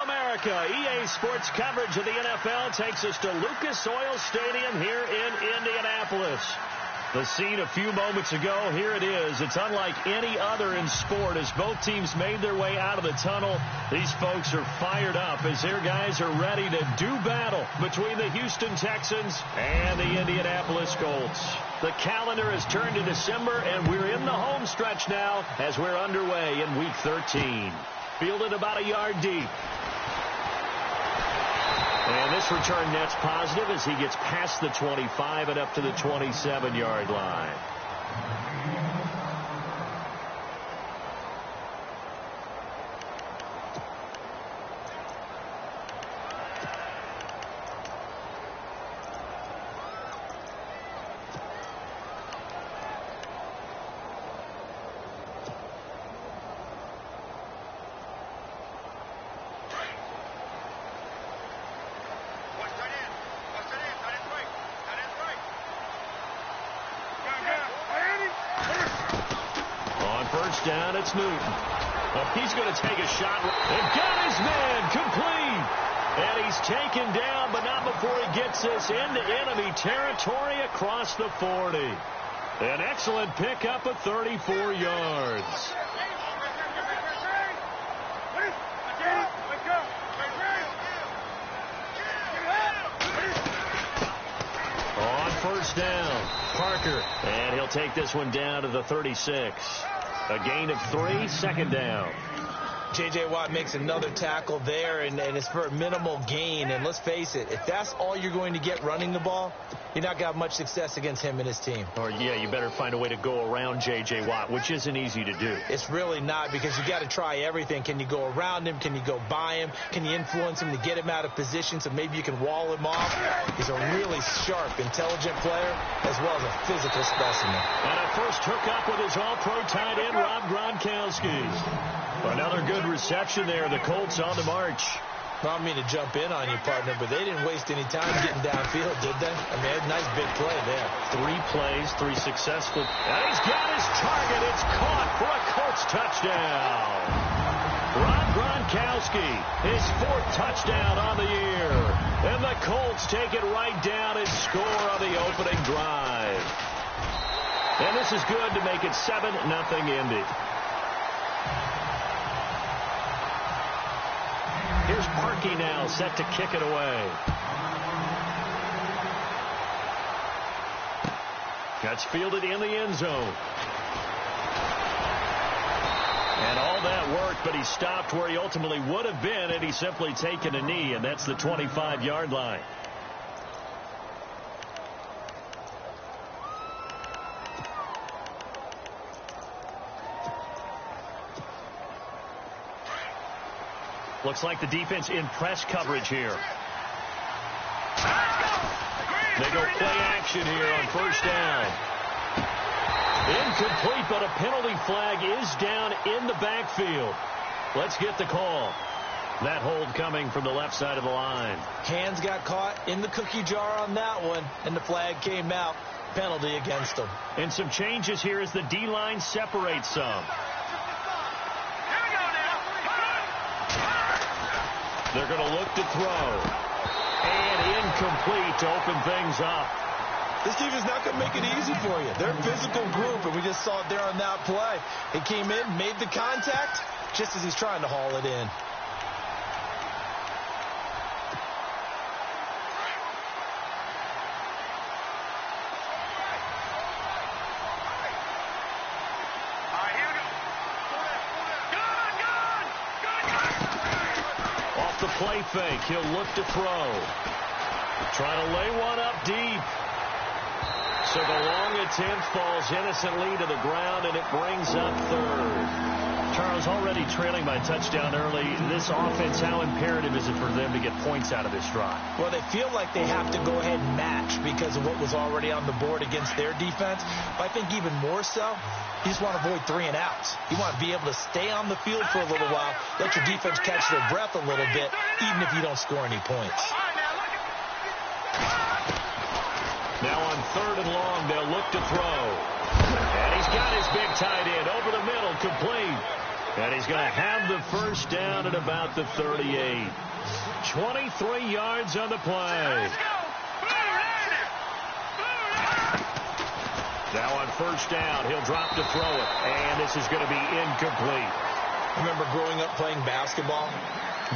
America. EA Sports coverage of the NFL takes us to Lucas Oil Stadium here in Indianapolis. The scene a few moments ago, here it is. It's unlike any other in sport as both teams made their way out of the tunnel. These folks are fired up as their guys are ready to do battle between the Houston Texans and the Indianapolis Colts. The calendar has turned to December, and we're in the home stretch now as we're underway in Week 13. Fielded about a yard deep. And this return net's positive as he gets past the 25 and up to the 27-yard line. Down, it's Newton. He's going to take a shot and got his man complete. And he's taken down, but not before he gets this into enemy territory across the 40. An excellent pickup of 34 yards. On first down, Parker. And he'll take this one down to the 36. A gain of 3, second down. J.J. Watt makes another tackle there, and it's for a minimal gain. And let's face it, if that's all you're going to get running the ball, you're not going to have much success against him and his team. Or, yeah, you better find a way to go around J.J. Watt, which isn't easy to do. It's really not, because you got to try everything. Can you go around him? Can you go by him? Can you influence him to get him out of position so maybe you can wall him off? He's a really sharp, intelligent player as well as a physical specimen. And a first hookup with his all-pro tight end, Rob Gronkowski. Another good reception there. The Colts on the march. I don't mean to jump in on you, partner, but they didn't waste any time getting downfield, did they? I mean, a nice big play there. 3 plays, 3 successful. And he's got his target. It's caught for a Colts touchdown. Rob Gronkowski, his 4th touchdown on the year. And the Colts take it right down and score on the opening drive. And this is good to make it 7-0 Indy. Here's Parkey now, set to kick it away. That's fielded in the end zone. And all that worked, but he stopped where he ultimately would have been had he simply taken a knee, and that's the 25-yard line. Looks like the defense in press coverage here. They go play action here on first down. Incomplete, but a penalty flag is down in the backfield. Let's get the call. That hold coming from the left side of the line. Hands got caught in the cookie jar on that one, and the flag came out. Penalty against them. And some changes here as the D-line separates some. They're going to look to throw. And incomplete to open things up. This defense is not going to make it easy for you. They're a physical group, and we just saw it there on that play. He came in, made the contact, just as he's trying to haul it in. Play fake. He'll look to throw. Trying to lay one up deep. So the long attempt falls innocently to the ground, and it brings up 3rd. Charles, already trailing by touchdown early. This offense, how imperative is it for them to get points out of this drive? Well, they feel like they have to go ahead and match because of what was already on the board against their defense. But I think even more so, you just want to avoid 3 and outs. You want to be able to stay on the field for a little while, let your defense catch their breath a little bit, even if you don't score any points. Now on 3rd and long, they'll look to throw. And he's got his big tight end over the middle, complete. And he's going to have the first down at about the 38. 23 yards on the play. Now on first down, he'll drop to throw it. And this is going to be incomplete. I remember growing up playing basketball.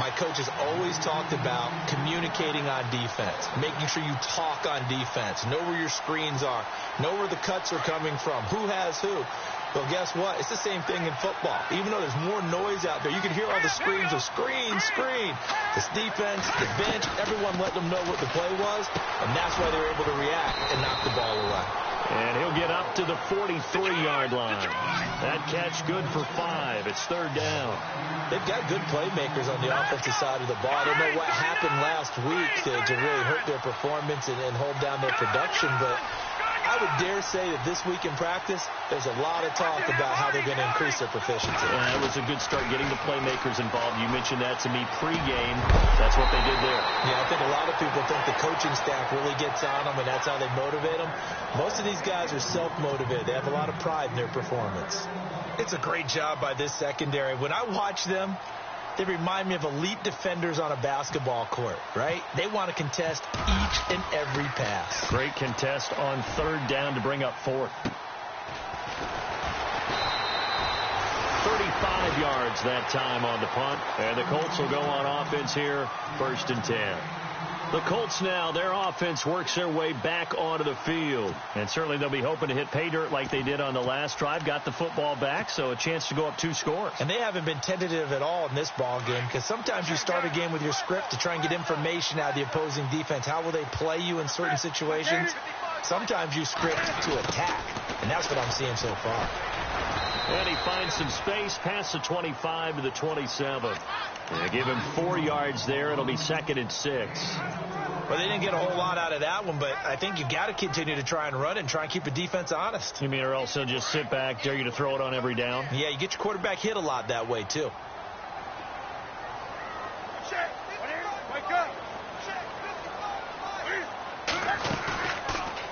My coaches always talked about communicating on defense, making sure you talk on defense, know where your screens are, know where the cuts are coming from, who has who. Well, guess what? It's the same thing in football. Even though there's more noise out there, you can hear all the screams of screen, screen. This defense, the bench, everyone let them know what the play was, and that's why they were able to react and knock the ball away. And he'll get up to the 43-yard line. That catch good for 5. It's third down. They've got good playmakers on the offensive side of the ball. I don't know what happened last week to really hurt their performance and hold down their production, but I would dare say that this week in practice, there's a lot of talk about how they're going to increase their proficiency. Yeah, it was a good start getting the playmakers involved. You mentioned that to me pregame. That's what they did there. Yeah, I think a lot of people think the coaching staff really gets on them, and that's how they motivate them. Most of these guys are self-motivated. They have a lot of pride in their performance. It's a great job by this secondary. When I watch them, they remind me of elite defenders on a basketball court, right? They want to contest each and every pass. Great contest on third down to bring up fourth. 35 yards that time on the punt. And the Colts will go on offense here, 1st and 10. The Colts now, their offense works their way back onto the field. And certainly they'll be hoping to hit pay dirt like they did on the last drive. Got the football back, so a chance to go up 2 scores. And they haven't been tentative at all in this ball game, because sometimes you start a game with your script to try and get information out of the opposing defense. How will they play you in certain situations? Sometimes you script to attack, and that's what I'm seeing so far. And he finds some space past the 25 to the 27. They give him 4 yards there. It'll be 2nd and 6. Well, they didn't get a whole lot out of that one, but I think you got to continue to try and run and try and keep the defense honest. You mean, or else they'll just sit back, dare you to throw it on every down? Yeah, you get your quarterback hit a lot that way, too.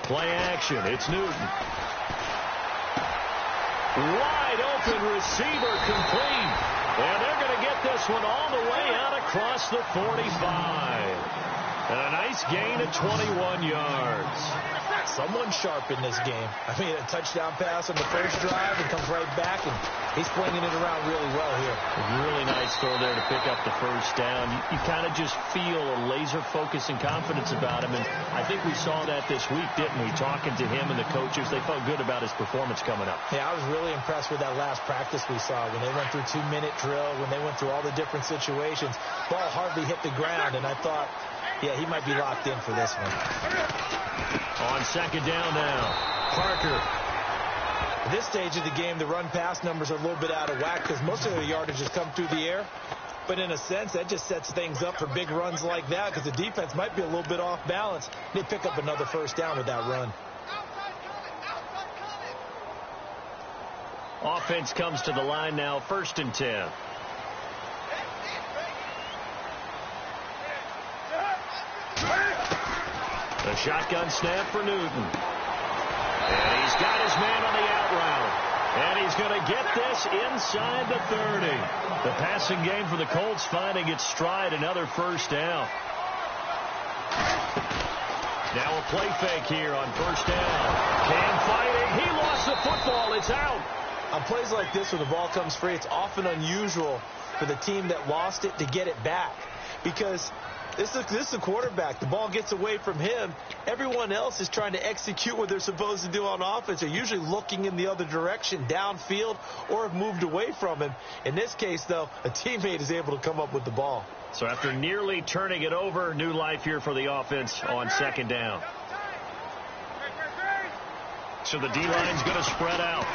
Play action. It's Newton. Wide open receiver complete. And they're going to get this one all the way out across the 45. And a nice gain of 21 yards. Someone sharp in this game. I mean, a touchdown pass on the first drive and comes right back, and he's flinging it around really well here. A really nice throw there to pick up the first down. You kind of just feel a laser focus and confidence about him, and I think we saw that this week, didn't we? Talking to him and the coaches, they felt good about his performance coming up. Yeah, I was really impressed with that last practice we saw when they went through 2-minute drill, when they went through all the different situations. Ball hardly hit the ground, and I thought, yeah, he might be locked in for this one. On second down now, Parker. At this stage of the game, the run-pass numbers are a little bit out of whack because most of the yardage has come through the air. But in a sense, that just sets things up for big runs like that because the defense might be a little bit off balance. They pick up another first down with that run. Offense comes to the line now, 1st and 10. The shotgun snap for Newton. And he's got his man on the out route. And he's going to get this inside the 30. The passing game for the Colts finding its stride, another first down. Now a play fake here on first down. Cam fighting. He lost the football. It's out. On plays like this where the ball comes free, it's often unusual for the team that lost it to get it back. Because this is the quarterback. The ball gets away from him. Everyone else is trying to execute what they're supposed to do on offense. They're usually looking in the other direction, downfield, or have moved away from him. In this case, though, a teammate is able to come up with the ball. So after nearly turning it over, new life here for the offense on second down. So the D-line's going to spread out.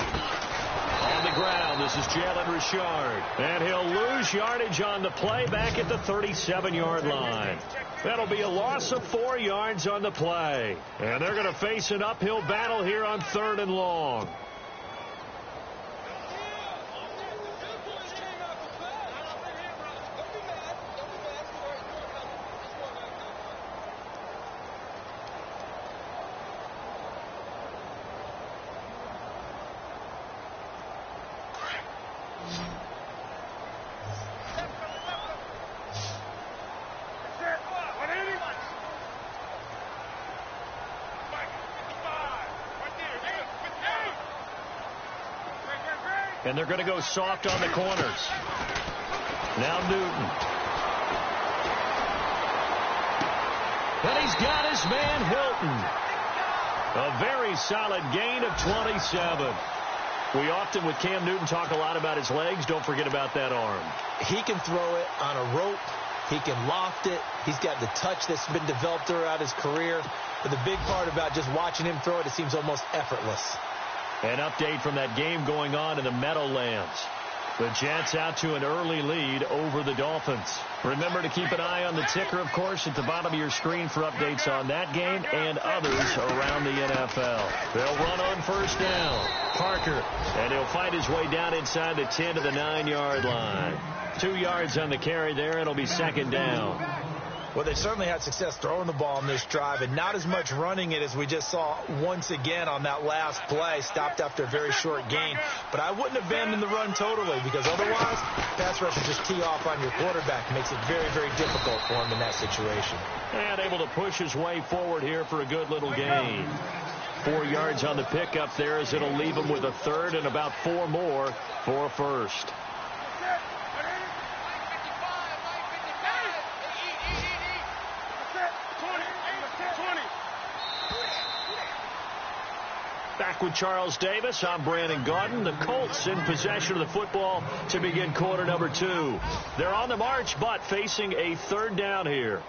On the ground, this is Jalen Richard. And he'll lose yardage on the play back at the 37-yard line. That'll be a loss of 4 yards on the play. And they're going to face an uphill battle here on 3rd and long. And they're going to go soft on the corners. Now Newton. And he's got his man Hilton. A very solid gain of 27. We often, with Cam Newton, talk a lot about his legs. Don't forget about that arm. He can throw it on a rope. He can loft it. He's got the touch that's been developed throughout his career. But the big part about just watching him throw it, it seems almost effortless. An update from that game going on in the Meadowlands. The Jets out to an early lead over the Dolphins. Remember to keep an eye on the ticker, of course, at the bottom of your screen for updates on that game and others around the NFL. They'll run on first down. Parker, and he'll fight his way down inside the 10 to the 9-yard line. 2 yards on the carry there. It'll be second down. Well, they certainly had success throwing the ball in this drive, and not as much running it as we just saw once again on that last play. Stopped after a very short gain. But I wouldn't abandon the run totally, because otherwise, pass rush will just tee off on your quarterback. Makes it very, very difficult for him in that situation. And able to push his way forward here for a good little gain. 4 yards on the pickup there, as it'll leave him with a third and about 4 more for a first. Back with Charles Davis, I'm Brandon Gaudin. The Colts in possession of the football to begin quarter number 2. They're on the march, but facing a third down here.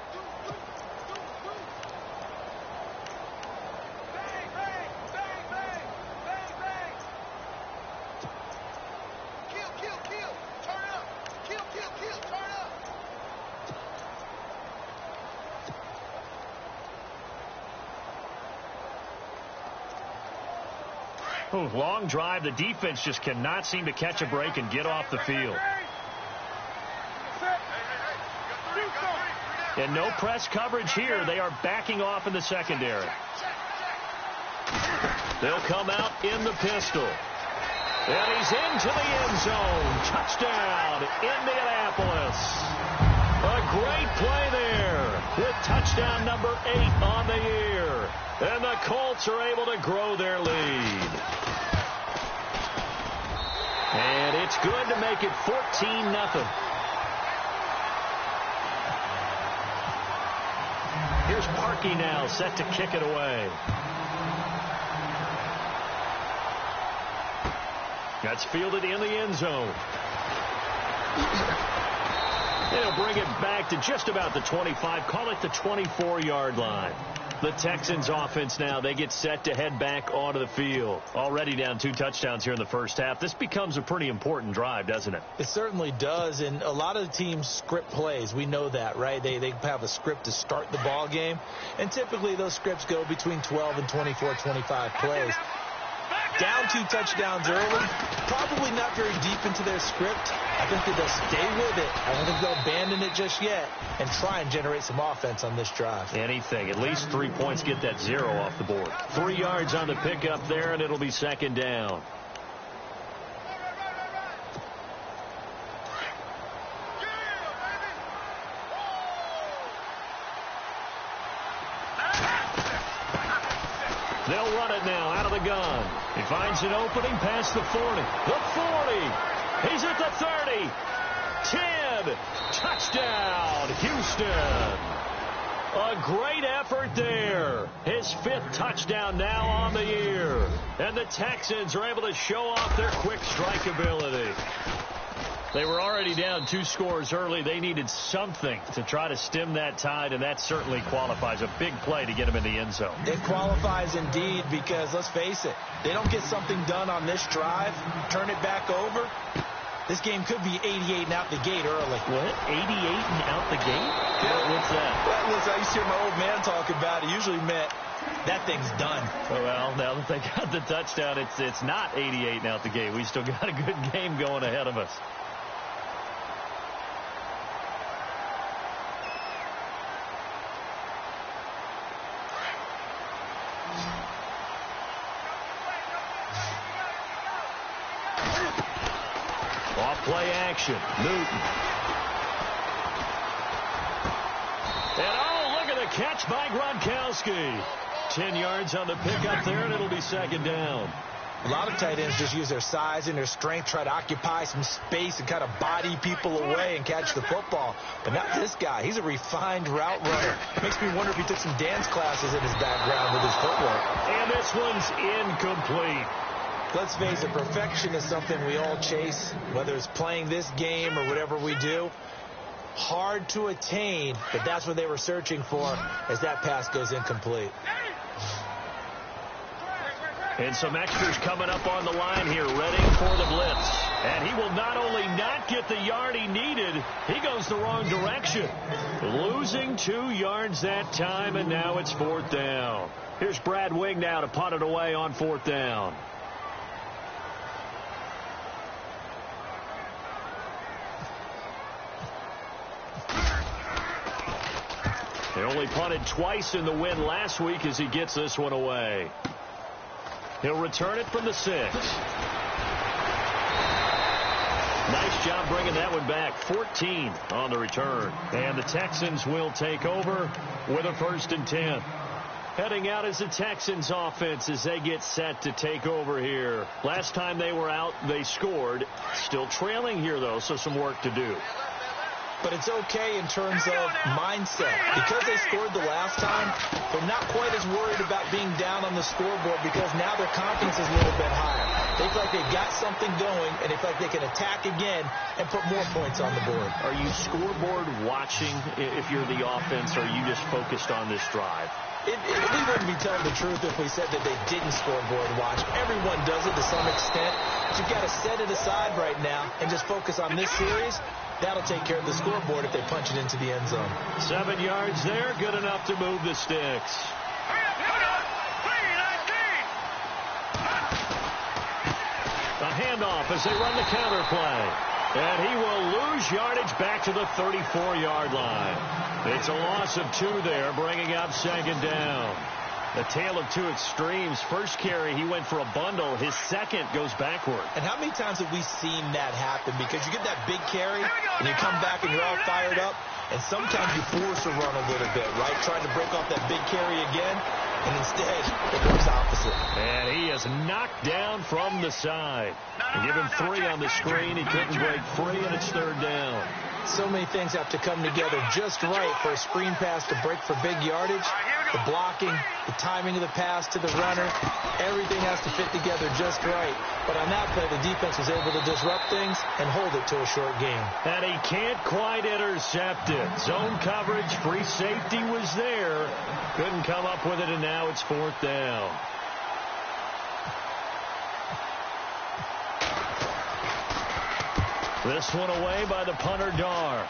Long drive. The defense just cannot seem to catch a break and get off the field. And no press coverage here. They are backing off in the secondary. They'll come out in the pistol. And he's into the end zone. Touchdown, Indianapolis. A great play there with touchdown number 8 on the year. And the Colts are able to grow their lead. And it's good to make it 14-0. Here's Parkey now, set to kick it away. That's fielded in the end zone. They'll bring it back to just about the 25, call it the 24-yard line. The Texans offense now, they get set to head back onto the field. Already down 2 touchdowns here in the first half. This becomes a pretty important drive, doesn't it? It certainly does, and a lot of the teams script plays. We know that, right? They have a script to start the ball game, and typically those scripts go between 12 and 24, 25 plays. Down 2 touchdowns early, probably not very deep into their script. I think that they'll stay with it. I don't think they'll abandon it just yet and try and generate some offense on this drive. Anything. At least 3 points, get that 0 off the board. 3 yards on the pickup there, and it'll be second down. They'll run it now out of the gun. He finds an opening past the 40. The 40. He's at the 30. 10. Touchdown, Houston. A great effort there. His 5th touchdown now on the year. And the Texans are able to show off their quick strike ability. They were already down 2 scores early. They needed something to try to stem that tide, and that certainly qualifies. A big play to get them in the end zone. It qualifies indeed, because let's face it, they don't get something done on this drive, turn it back over, this game could be 88 and out the gate early. What? 88 and out the gate? Yeah. What's that? Well, listen, I used to hear my old man talk about it. Usually meant that thing's done. Well, now that they got the touchdown, it's not 88 and out the gate. We still got a good game going ahead of us. Play action. Newton. And oh, look at the catch by Gronkowski. 10 yards on the pickup there, and it'll be second down. A lot of tight ends just use their size and their strength, try to occupy some space and kind of body people away and catch the football. But not this guy. He's a refined route runner. Makes me wonder if he took some dance classes in his background with his footwork. And this one's incomplete. Let's face it, perfection is something we all chase, whether it's playing this game or whatever we do. Hard to attain, but that's what they were searching for as that pass goes incomplete. And some extras coming up on the line here, ready for the blitz. And he will not only not get the yard he needed, he goes the wrong direction. Losing 2 yards that time, and now it's 4th down. Here's Brad Wing now to punt it away on 4th down. They only punted twice in the win last week as he gets this one away. He'll return it from the 6. Nice job bringing that one back. 14 on the return. And the Texans will take over with a 1st and 10. Heading out is the Texans offense as they get set to take over here. Last time they were out, they scored. Still trailing here, though, so some work to do. But it's okay in terms of mindset. Because they scored the last time, they're not quite as worried about being down on the scoreboard because now their confidence is a little bit higher. They feel like they've got something going, and they feel like they can attack again and put more points on the board. Are you scoreboard watching if you're the offense, or are you just focused on this drive? We wouldn't be telling the truth if we said that they didn't scoreboard watch. Everyone does it to some extent. But you've got to set it aside right now and just focus on this series. That'll take care of the scoreboard if they punch it into the end zone. 7 yards there, good enough to move the sticks. A handoff as they run the counter play. And he will lose yardage back to the 34-yard line. It's a loss of 2 there, bringing up 2nd down. A tale of 2 extremes. First carry, he went for a bundle. His second goes backward. And how many times have we seen that happen? Because you get that big carry, and you come back and you're all fired up, and sometimes you force a run a little bit, right? Trying to break off that big carry again, and instead it works opposite. And he is knocked down from the side. They give him 3 on the screen. He couldn't break free, and it's 3rd down. So many things have to come together just right for a screen pass to break for big yardage. The blocking, the timing of the pass to the runner, everything has to fit together just right. But on that play, the defense was able to disrupt things and hold it to a short game. And he can't quite intercept it. Zone coverage, free safety was there. Couldn't come up with it, and now it's 4th down. This one away by the punter, Dar.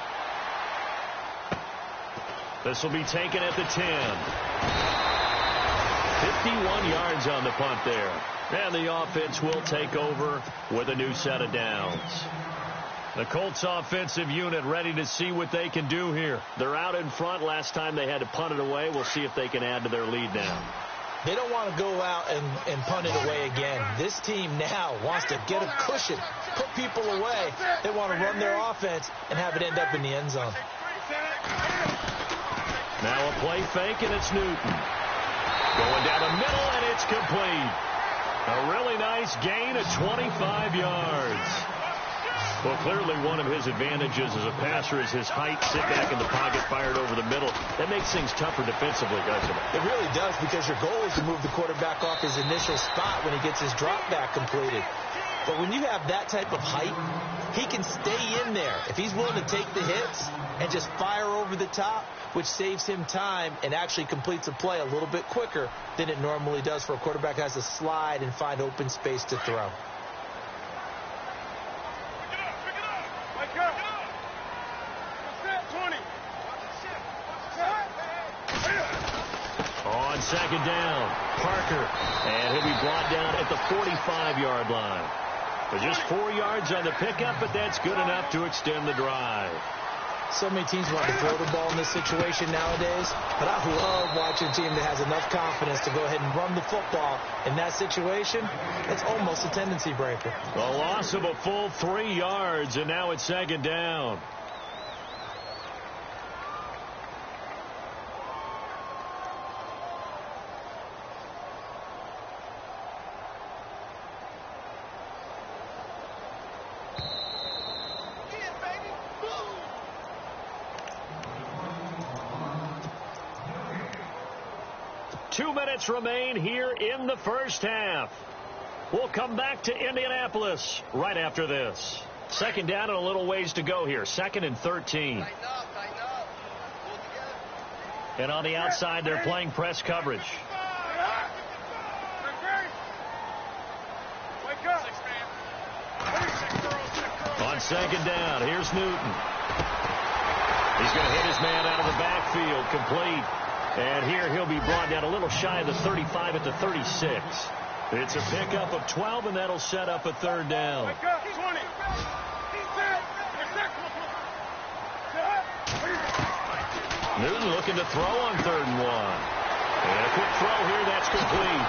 This will be taken at the 10. 51 yards on the punt there. And the offense will take over with a new set of downs. The Colts offensive unit ready to see what they can do here. They're out in front. Last time they had to punt it away. We'll see if they can add to their lead now. They don't want to go out and punt it away again. This team now wants to get a cushion, put people away. They want to run their offense and have it end up in the end zone. Now a play fake, and it's Newton. Going down the middle, and it's complete. A really nice gain of 25 yards. Well, clearly one of his advantages as a passer is his height. Sit back in the pocket, fired over the middle. That makes things tougher defensively, doesn't it? It really does, because your goal is to move the quarterback off his initial spot when he gets his drop back completed. But when you have that type of height, he can stay in there. If he's willing to take the hits and just fire over the top, which saves him time and actually completes a play a little bit quicker than it normally does for a quarterback who has to slide and find open space to throw. On 2nd down, Parker, and he'll be brought down at the 45-yard line. But just 4 yards on the pickup, but that's good enough to extend the drive. So many teams want to throw the ball in this situation nowadays, but I love watching a team that has enough confidence to go ahead and run the football in that situation. It's almost a tendency breaker. A loss of a full 3 yards, and now it's 2nd down. 2 minutes remain here in the first half. We'll come back to Indianapolis right after this. Second down and a little ways to go here. 2nd and 13. And on the outside, they're playing press coverage. On 2nd down, here's Newton. He's going to hit his man out of the backfield, complete. And here he'll be brought down a little shy of the 35 at the 36. It's a pickup of 12, and that'll set up a 3rd down. Newton looking to throw on 3rd and 1. And a quick throw here, that's complete.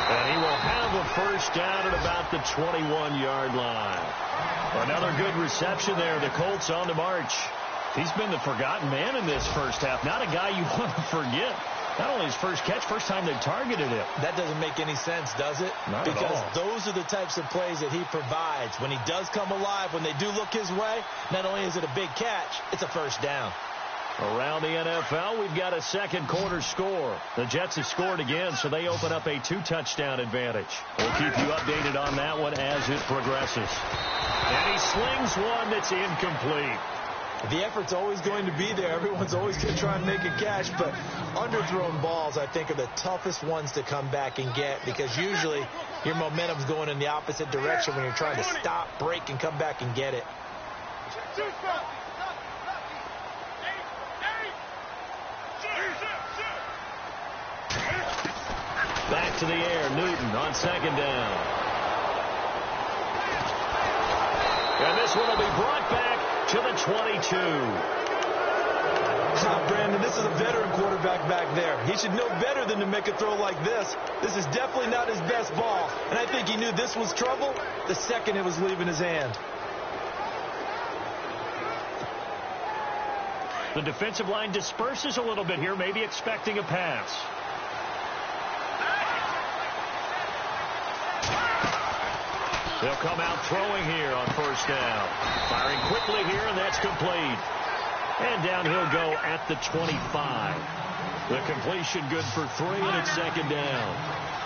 And he will have a first down at about the 21-yard line. Another good reception there. The Colts on the march. He's been the forgotten man in this first half. Not a guy you want to forget. Not only his first catch, first time they targeted him. That doesn't make any sense, does it? Not because at all. Those are the types of plays that he provides. When he does come alive, when they do look his way, not only is it a big catch, it's a first down. Around the NFL, we've got a second quarter score. The Jets have scored again, so they open up a 2-touchdown advantage. We'll keep you updated on that one as it progresses. And he slings one that's incomplete. The effort's always going to be there. Everyone's always going to try and make a catch, but underthrown balls, I think, are the toughest ones to come back and get because usually your momentum's going in the opposite direction when you're trying to stop, break, and come back and get it. Back to the air, Newton on 2nd down. And this one will be brought back to the 22. Brandon, this is a veteran quarterback back there. He should know better than to make a throw like this. This is definitely not his best ball. And I think he knew this was trouble the second it was leaving his hand. The defensive line disperses a little bit here, maybe expecting a pass. They'll come out throwing here on 1st down. Firing quickly here, and that's complete. And down he'll go at the 25. The completion good for 3, and it's 2nd down.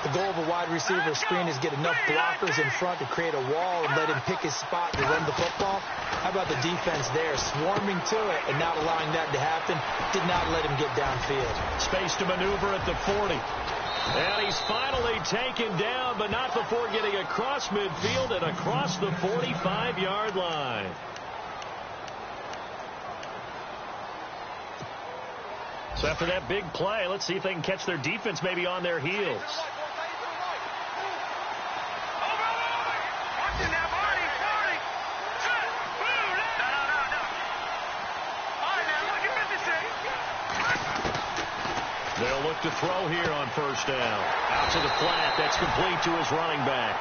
The goal of a wide receiver screen is get enough blockers in front to create a wall and let him pick his spot to run the football. How about the defense there, swarming to it and not allowing that to happen? Did not let him get downfield. Space to maneuver at the 40. And he's finally taken down, but not before getting across midfield and across the 45-yard line. So after that big play, let's see if they can catch their defense maybe on their heels. They'll look to throw here on 1st down. Out to the flat. That's complete to his running back.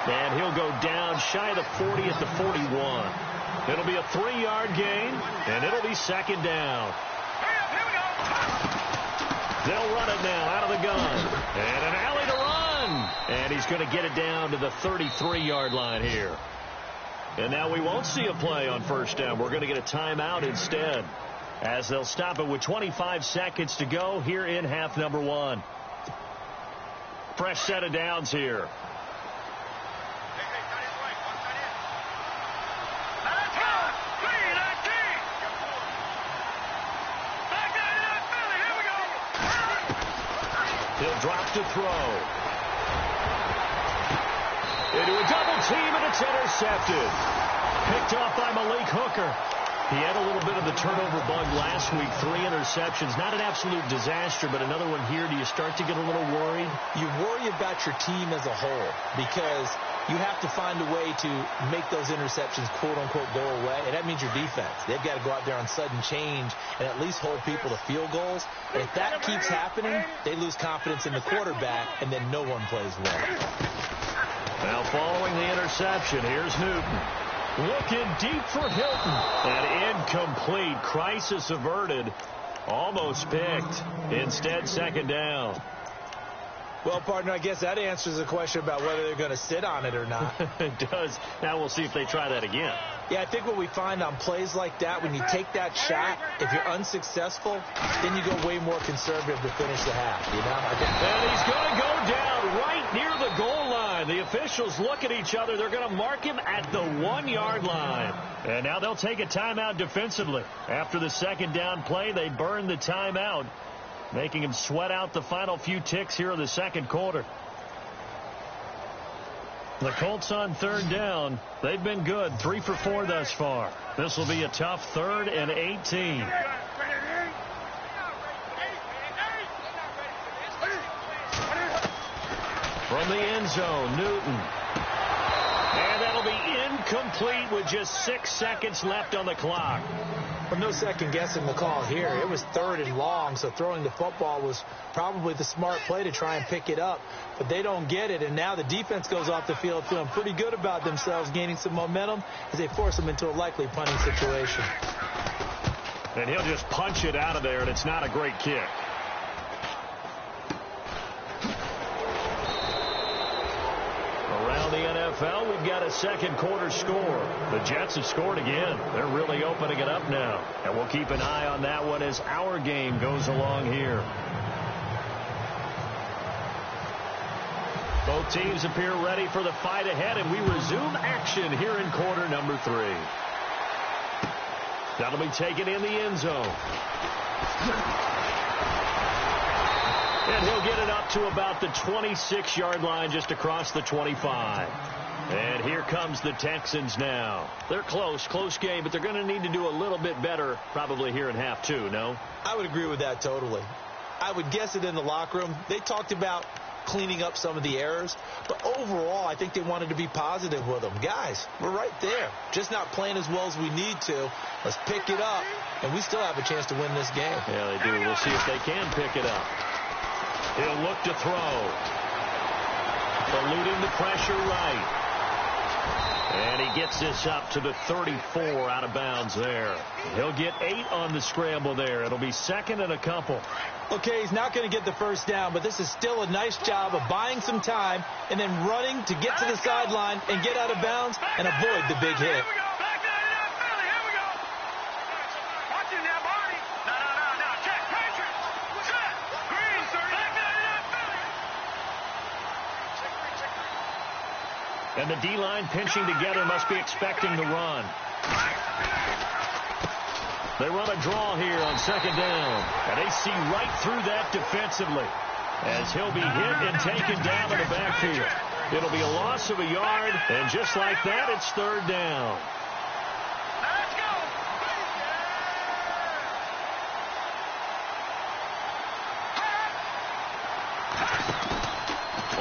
And he'll go down shy of the 40 at the 41. It'll be a 3-yard gain, and it'll be 2nd down. They'll run it now out of the gun. And an alley to run. And he's going to get it down to the 33-yard line here. And now we won't see a play on 1st down. We're going to get a timeout instead, as they'll stop it with 25 seconds to go here in half number 1. Fresh set of downs here. He'll drop to throw. Into a double team, and it's intercepted. Picked off by Malik Hooker. He had a little bit of the turnover bug last week. 3 interceptions. Not an absolute disaster, but another one here. Do you start to get a little worried? You worry about your team as a whole because you have to find a way to make those interceptions, quote-unquote, go away. And that means your defense. They've got to go out there on sudden change and at least hold people to field goals. And if that keeps happening, they lose confidence in the quarterback, and then no one plays well. Now following the interception, here's Newton. Looking deep for Hilton. And incomplete. Crisis averted. Almost picked. Instead, 2nd down. Well, partner, I guess that answers the question about whether they're going to sit on it or not. It does. Now we'll see if they try that again. Yeah, I think what we find on plays like that, when you take that shot, if you're unsuccessful, then you go way more conservative to finish the half, you know? And he's going to go down right near the goal line. The officials look at each other. They're going to mark him at the 1-yard line. And now they'll take a timeout defensively. After the second down play, they burn the timeout, making him sweat out the final few ticks here in the second quarter. The Colts on third down. They've been good, 3 for 4 thus far. This will be a tough 3rd and 18. From the end zone, Newton. And that'll be incomplete with just 6 seconds left on the clock. Well, no second guessing the call here. It was 3rd and long, so throwing the football was probably the smart play to try and pick it up. But they don't get it, and now the defense goes off the field feeling pretty good about themselves, gaining some momentum as they force them into a likely punting situation. And he'll just punch it out of there, and it's not a great kick. Around the NFL, we've got a second quarter score. The Jets have scored again. They're really opening it up now. And we'll keep an eye on that one as our game goes along here. Both teams appear ready for the fight ahead, and we resume action here in quarter number 3. That'll be taken in the end zone. And he'll get it up to about the 26-yard line, just across the 25. And here comes the Texans now. They're close game, but they're going to need to do a little bit better probably here in half 2, no? I would agree with that totally. I would guess it in the locker room. They talked about cleaning up some of the errors, but overall I think they wanted to be positive with them. Guys, we're right there. Just not playing as well as we need to. Let's pick it up, and we still have a chance to win this game. Yeah, they do. We'll see if they can pick it up. He'll look to throw. Eluding the pressure right. And he gets this up to the 34 out of bounds there. He'll get 8 on the scramble there. It'll be 2nd and a couple. Okay, he's not going to get the first down, but this is still a nice job of buying some time and then running to get to the sideline and get out of bounds and avoid the big hit. And the D-line pinching together, must be expecting the run. They run a draw here on 2nd down. And they see right through that defensively as he'll be hit and taken down in the backfield. It'll be a loss of a yard, and just like that, it's 3rd down.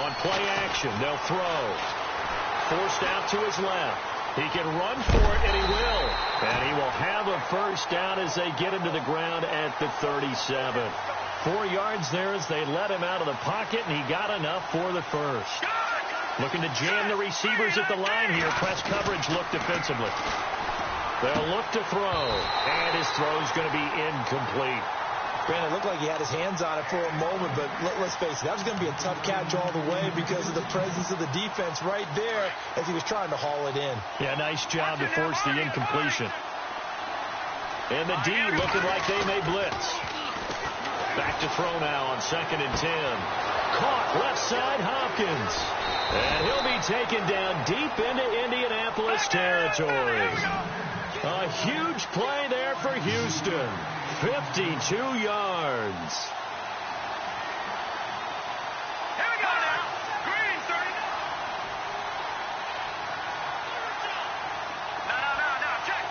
On play action, they'll throw. Forced out to his left. He can run for it, and he will. And he will have a first down as they get him to the ground at the 37. 4 yards there as they let him out of the pocket, and he got enough for the first. Looking to jam the receivers at the line here. Press coverage look defensively. They'll look to throw, and his throw's going to be incomplete. Brandon, it looked like he had his hands on it for a moment, but let's face it, that was going to be a tough catch all the way because of the presence of the defense right there as he was trying to haul it in. Yeah, nice job to force the incompletion. And the D looking like they may blitz. Back to throw now on 2nd and 10. Caught left side, Hopkins. And he'll be taken down deep into Indianapolis territory. A huge play there for Houston. 52 yards. Here we go now. Green, 30. No, check.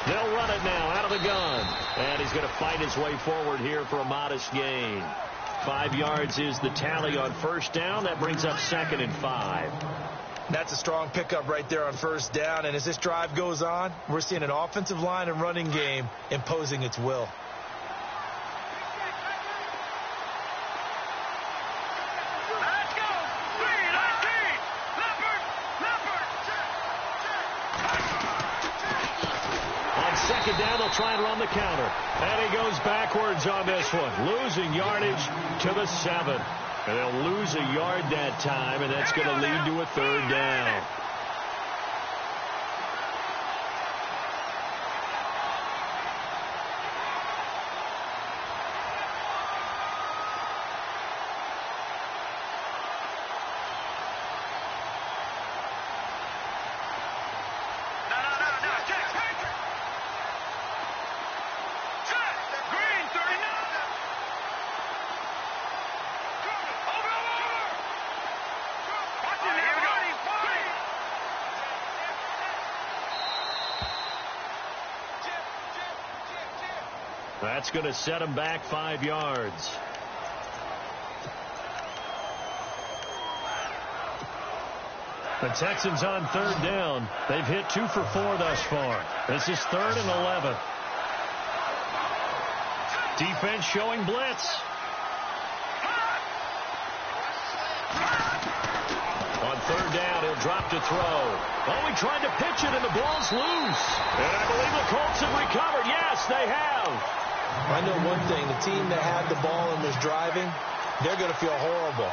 They'll run it now out of the gun. And he's going to fight his way forward here for a modest gain. 5 yards is the tally on first down. That brings up 2nd and 5. That's a strong pickup right there on first down. And as this drive goes on, we're seeing an offensive line and running game imposing its will. Let's go. 3-19. Leopard. On 2nd down, they'll try and run the counter. And he goes backwards on this one, losing yardage to the 7. And they'll lose a yard that time, and that's going to lead to a third down. That's going to set him back 5 yards. The Texans on third down. They've hit 2 for 4 thus far. This is 3rd and 11. Defense showing blitz. On third down, he'll drop to throw. Oh, he tried to pitch it, and the ball's loose. And I believe the Colts have recovered. Yes, they have. I know one thing. The team that had the ball and was driving, they're going to feel horrible.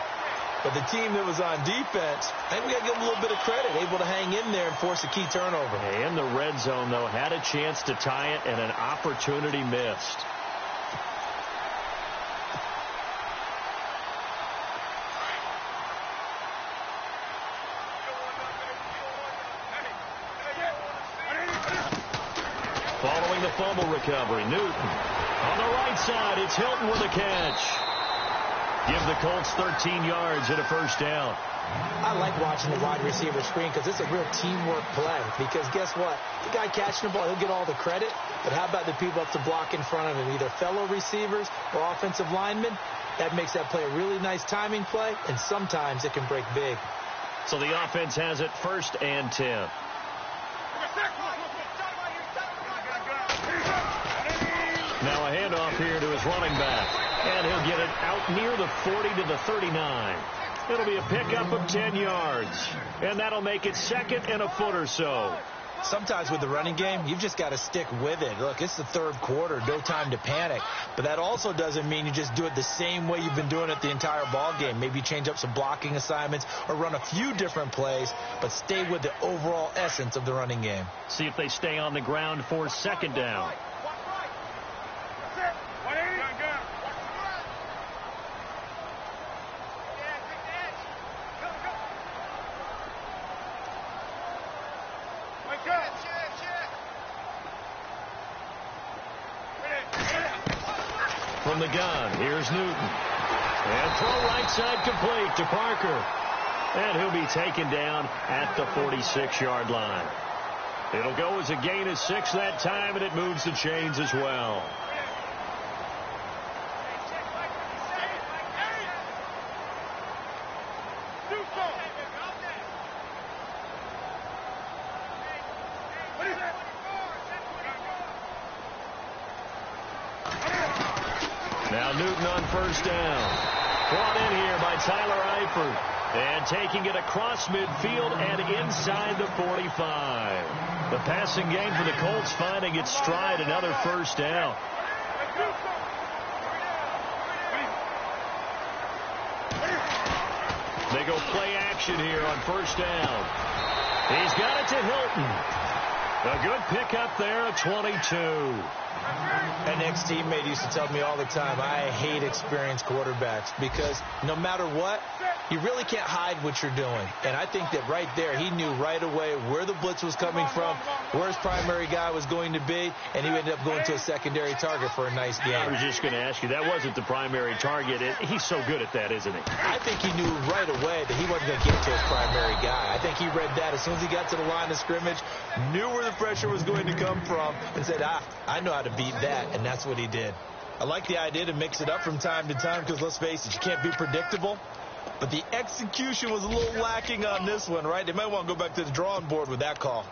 But the team that was on defense, I think we got to give them a little bit of credit, able to hang in there and force a key turnover. In the red zone, though, had a chance to tie it, and an opportunity missed. Following the fumble recovery, Newton. On the right side, it's Hilton with a catch. Give the Colts 13 yards and a first down. I like watching the wide receiver screen because it's a real teamwork play. Because guess what? The guy catching the ball, he'll get all the credit. But how about the people up to block in front of him, either fellow receivers or offensive linemen? That makes that play a really nice timing play, and sometimes it can break big. So the offense has it 1st and 10. Now a handoff here to his running back. And he'll get it out near the 40 to the 39. It'll be a pickup of 10 yards. And that'll make it 2nd and a foot or so. Sometimes with the running game, you've just got to stick with it. Look, it's the 3rd quarter, no time to panic. But that also doesn't mean you just do it the same way you've been doing it the entire ball game. Maybe change up some blocking assignments or run a few different plays, but stay with the overall essence of the running game. See if they stay on the ground for 2nd down. From the gun, here's Newton. And throw right side complete to Parker. And he'll be taken down at the 46-yard line. It'll go as a gain of 6 that time, and it moves the chains as well. Now Newton on 1st down. Brought in here by Tyler Eifert. And taking it across midfield and inside the 45. The passing game for the Colts finding its stride. Another 1st down. They go play action here on 1st down. He's got it to Hilton. A good pickup there at 22. An ex-teammate used to tell me all the time, I hate experienced quarterbacks because no matter what, you really can't hide what you're doing. And I think that right there, he knew right away where the blitz was coming from, where his primary guy was going to be, and he ended up going to a secondary target for a nice game. I was just going to ask you, that wasn't the primary target. He's so good at that, isn't he? I think he knew right away that he wasn't going to get to his primary guy. I think he read that as soon as he got to the line of scrimmage, knew where the pressure was going to come from, and said, I know how to beat that, and that's what he did. I like the idea to mix it up from time to time because, let's face it, you can't be predictable. But the execution was a little lacking on this one, right? They might want to go back to the drawing board with that call.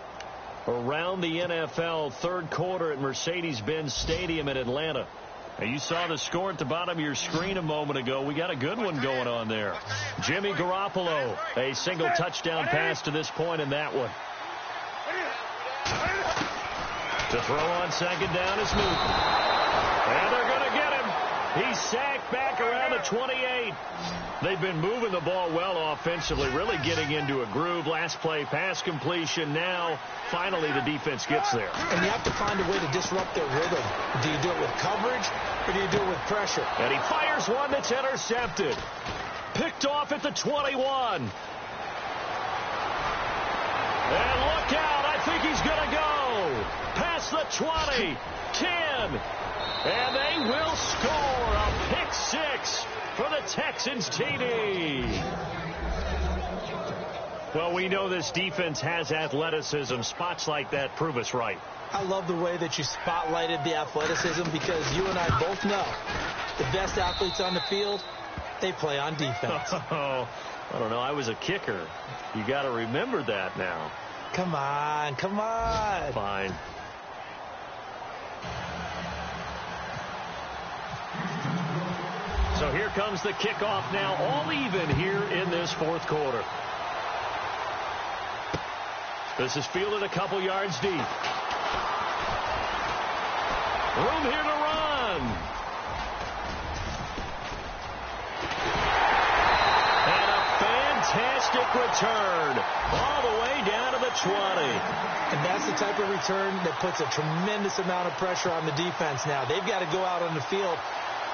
Around the NFL, 3rd quarter at Mercedes-Benz Stadium in Atlanta. Now, you saw the score at the bottom of your screen a moment ago. We got a good one going on there. Jimmy Garoppolo, a single touchdown pass to this point in that one. To throw on 2nd down is Newton. And they're going to get him. He's sacked back around the 28. They've been moving the ball well offensively, really getting into a groove. Last play, pass completion. Now, finally, the defense gets there. And you have to find a way to disrupt their rhythm. Do you do it with coverage, or do you do it with pressure? And he fires one that's intercepted. Picked off at the 21. And look out. I think he's going to go. Past the 20. 10. And they will score a pick six for the Texans TD. Well, we know this defense has athleticism. Spots like that prove us right. I love the way that you spotlighted the athleticism, because you and I both know the best athletes on the field, they play on defense. Oh, I don't know. I was a kicker. You got to remember that now. Come on, come on. Fine. So here comes the kickoff now, all even here in this fourth quarter. This is fielded a couple yards deep. Room here to run. And a fantastic return all the way down to the 20. And that's the type of return that puts a tremendous amount of pressure on the defense now. They've got to go out on the field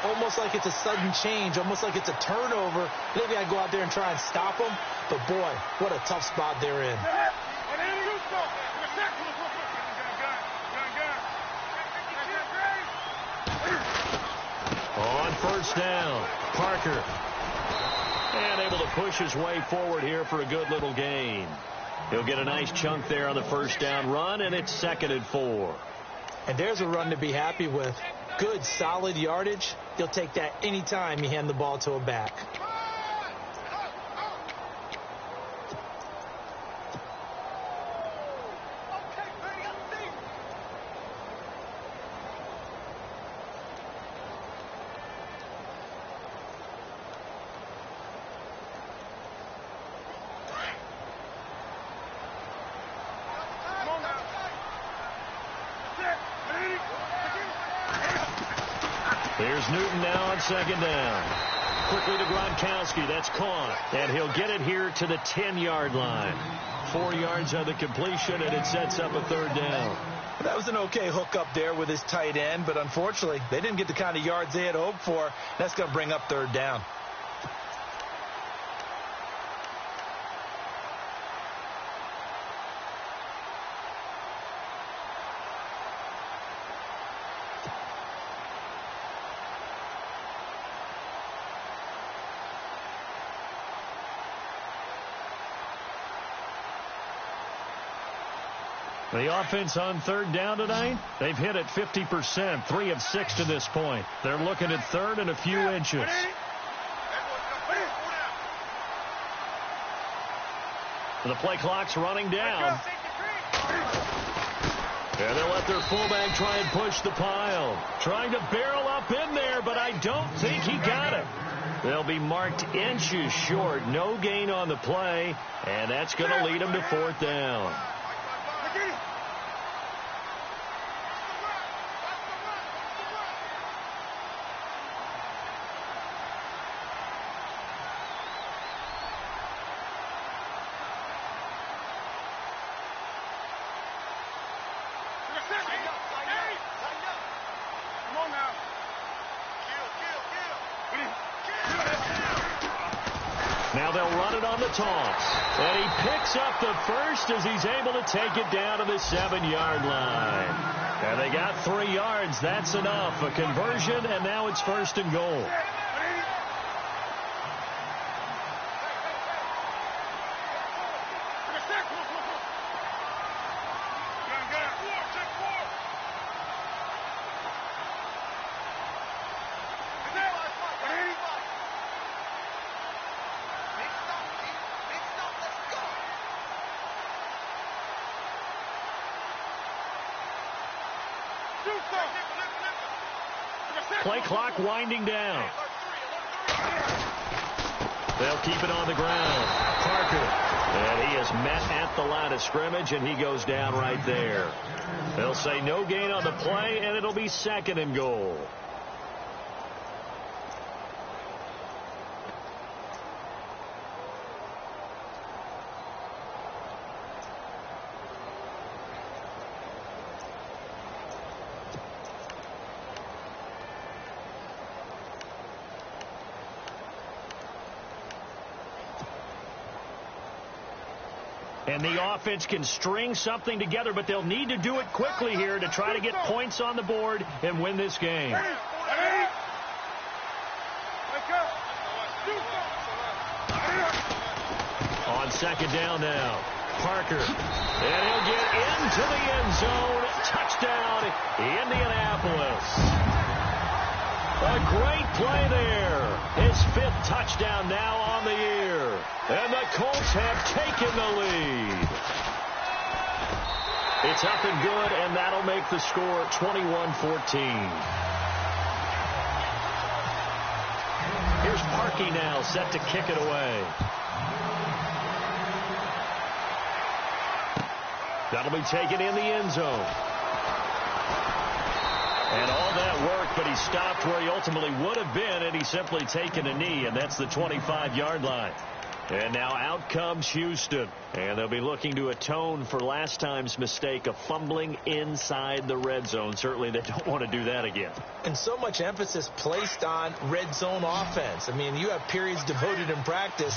almost like it's a sudden change, almost like it's a turnover. They've got to go out there and try and stop them. But, boy, what a tough spot they're in. On first down, Parker. And able to push his way forward here for a good little gain. He'll get a nice chunk there on the first down run, and it's 2nd and 4. And there's a run to be happy with. Good, solid yardage. You'll take that any time you hand the ball to a back. There's Newton now on 2nd down. Quickly to Gronkowski. That's caught. And he'll get it here to the 10-yard line. 4 yards on the completion, and it sets up a 3rd down. That was an okay hook up there with his tight end, but unfortunately, they didn't get the kind of yards they had hoped for. That's going to bring up 3rd down. The offense on 3rd down tonight, they've hit it 50%, 3 of 6 to this point. They're looking at 3rd and a few inches. The play clock's running down. And they'll let their fullback try and push the pile. Trying to barrel up in there, but I don't think he got it. They'll be marked inches short. No gain on the play, and that's going to lead them to 4th down. Now they'll run it on the toss. And he picks up the first as he's able to take it down to the 7-yard line. And they got 3 yards. That's enough. A conversion, and now it's 1st and goal. Play clock winding down. They'll keep it on the ground. Parker. And he is met at the line of scrimmage, and he goes down right there. They'll say no gain on the play, and it'll be 2nd and goal. And the offense can string something together, but they'll need to do it quickly here to try to get points on the board and win this game. On second down now, Parker. And he'll get into the end zone. Touchdown, Indianapolis. A great play there. His 5th touchdown now on the year. And the Colts have taken the lead. It's up and good, and that'll make the score 21-14. Here's Parkey now, set to kick it away. That'll be taken in the end zone. And all that work, but he stopped where he ultimately would have been, and he's simply taken a knee, and that's the 25-yard line. And now out comes Houston. And they'll be looking to atone for last time's mistake of fumbling inside the red zone. Certainly they don't want to do that again. And so much emphasis placed on red zone offense. I mean, you have periods devoted in practice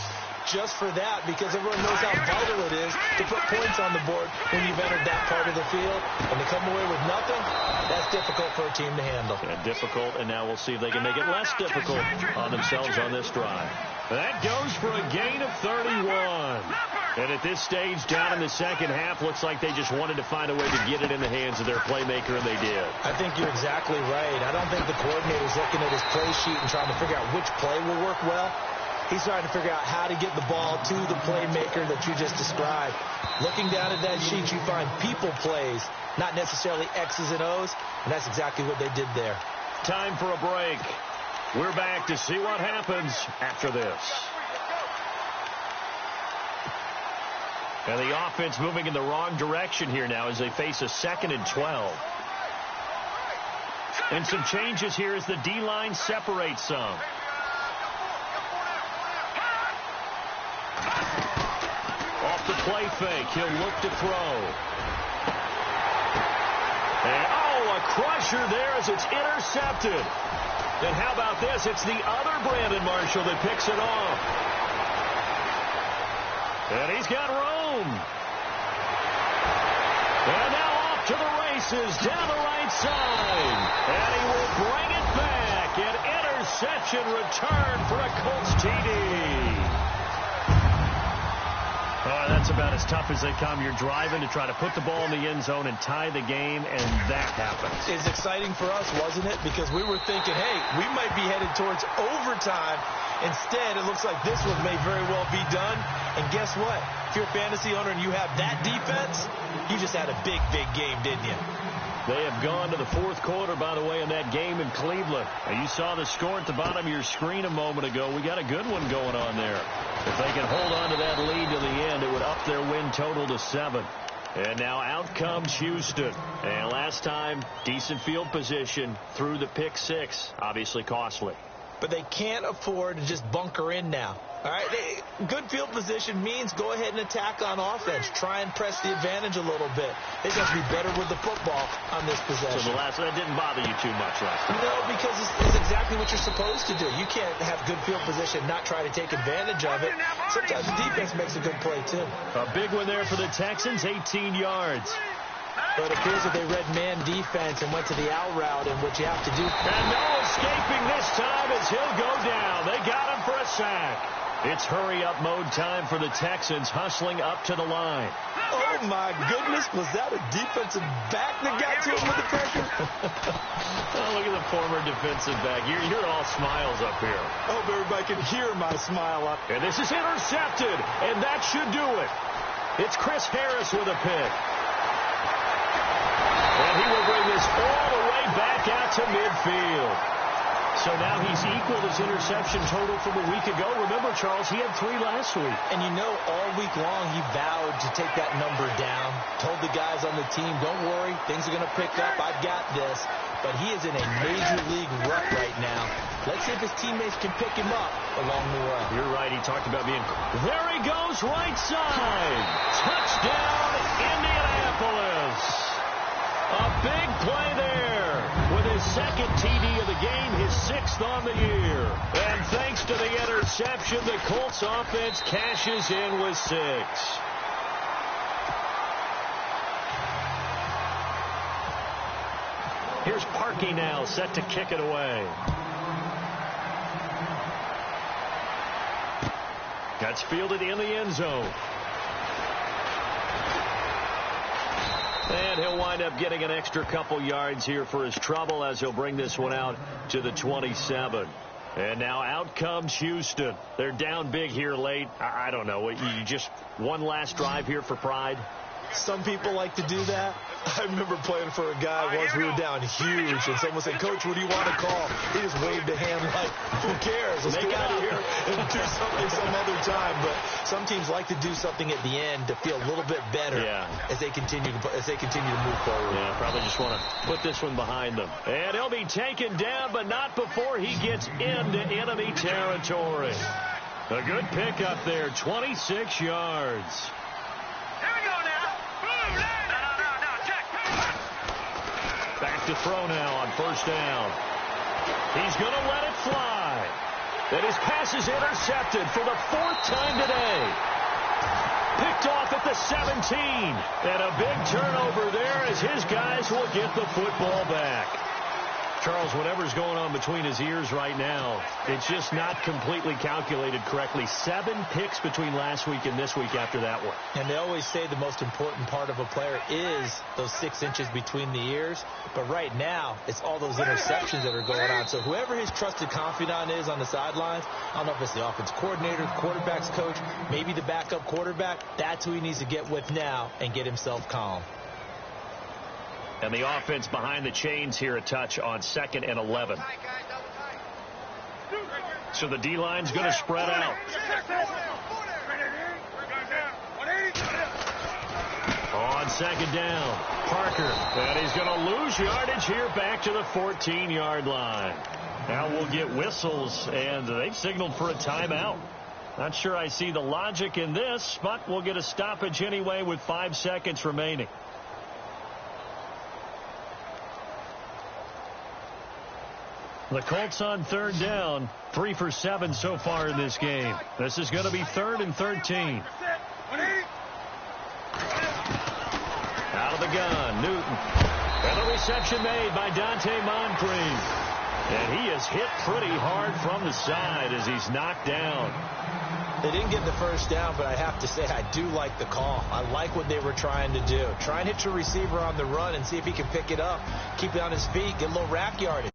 just for that, because everyone knows how vital it is to put points on the board when you've entered that part of the field. And to come away with nothing, that's difficult for a team to handle. Yeah, difficult, and now we'll see if they can make it less difficult on themselves on this drive. That goes for a gain of 31. And at this stage, down in the second half, looks like they just wanted to find a way to get it in the hands of their playmaker, and they did. I think you're exactly right. I don't think the coordinator's looking at his play sheet and trying to figure out which play will work well. He's trying to figure out how to get the ball to the playmaker that you just described. Looking down at that sheet, you find people plays, not necessarily X's and O's, and that's exactly what they did there. Time for a break. We're back to see what happens after this. And the offense moving in the wrong direction here now as they face a 2nd and 12. And some changes here as the D-line separates some. Off the play fake, he'll look to throw. And, a crusher there as it's intercepted. And how about this? It's the other Brandon Marshall that picks it off. And he's got room. And now off to the races down the right side. And he will bring it back. An interception return for a Colts TD. Oh, that's about as tough as they come. You're driving to try to put the ball in the end zone and tie the game, and that happens. It's exciting for us, wasn't it? Because we were thinking, hey, we might be headed towards overtime. Instead, it looks like this one may very well be done. And guess what? If you're a fantasy owner and you have that defense, you just had a big, big game, didn't you? They have gone to the 4th quarter, by the way, in that game in Cleveland. Now, you saw the score at the bottom of your screen a moment ago. We got a good one going on there. If they can hold on to that lead to the end, it would up their win total to 7. And now out comes Houston. And last time, decent field position through the pick 6. Obviously costly. But they can't afford to just bunker in now. All right, good field position means go ahead and attack on offense. Try and press the advantage a little bit. They just have to be better with the football on this possession. So that didn't bother you too much last time? No, because it's exactly what you're supposed to do. You can't have good field position, not try to take advantage of it. Sometimes the defense makes a good play, too. A big one there for the Texans, 18 yards. But it appears that they read man defense and went to the out route, and what you have to do. And no escaping this time as he'll go down. They got him for a sack. It's hurry-up mode time for the Texans, hustling up to the line. Oh, my goodness. Was that a defensive back that got to him with the pressure? Oh, look at the former defensive back. You're all smiles up here. I hope everybody can hear my smile up. And this is intercepted, and that should do it. It's Chris Harris with a pick. And he will bring this all the way back out to midfield. So now he's equaled his interception total from a week ago. Remember, Charles, he had 3 last week. And you know, all week long he vowed to take that number down. Told the guys on the team, don't worry, things are going to pick up. I've got this. But he is in a major league rut right now. Let's see if his teammates can pick him up along the way. You're right. He talked about being... There he goes, right side. Touchdown, Indianapolis. A big play there with his 2nd TD of the game, his 6th on the year. And thanks to the interception, the Colts offense cashes in with 6. Here's Parkey now, set to kick it away. That's fielded in the end zone. And he'll wind up getting an extra couple yards here for his trouble as he'll bring this one out to the 27. And now out comes Houston. They're down big here late. I don't know. You just one last drive here for pride? Some people like to do that. I remember playing for a guy once we were down huge, and someone said, "Coach, what do you want to call?" He just waved a hand like, "Who cares? Let's get out of here and do something some other time." But some teams like to do something at the end to feel a little bit better as they continue to move forward. Yeah, probably just want to put this one behind them. And he'll be taken down, but not before he gets into enemy territory. A good pickup there, 26 yards. Here we go now. Boom, no, check. Back to throw now on first down. He's going to let it fly. And his pass is intercepted for the 4th time today. Picked off at the 17. And a big turnover there as his guys will get the football back. Charles, whatever's going on between his ears right now, it's just not completely calculated correctly. 7 picks between last week and this week after that one. And they always say the most important part of a player is those 6 inches between the ears. But right now, it's all those interceptions that are going on. So whoever his trusted confidant is on the sidelines, I don't know if it's the offense coordinator, quarterback's coach, maybe the backup quarterback, that's who he needs to get with now and get himself calm. And the offense behind the chains here a touch on 2nd and 11. So the D-line's going to spread out. On 2nd down, Parker. And he's going to lose yardage here back to the 14-yard line. Now we'll get whistles, and they've signaled for a timeout. Not sure I see the logic in this, but we'll get a stoppage anyway with 5 seconds remaining. The Colts on 3rd down, 3 for 7 so far in this game. This is going to be 3rd and 13. Out of the gun, Newton. And the reception made by Dante Moncrief. And he is hit pretty hard from the side as he's knocked down. They didn't get the first down, but I have to say I do like the call. I like what they were trying to do. Try and hit your receiver on the run and see if he can pick it up, keep it on his feet, get a little rack yardage.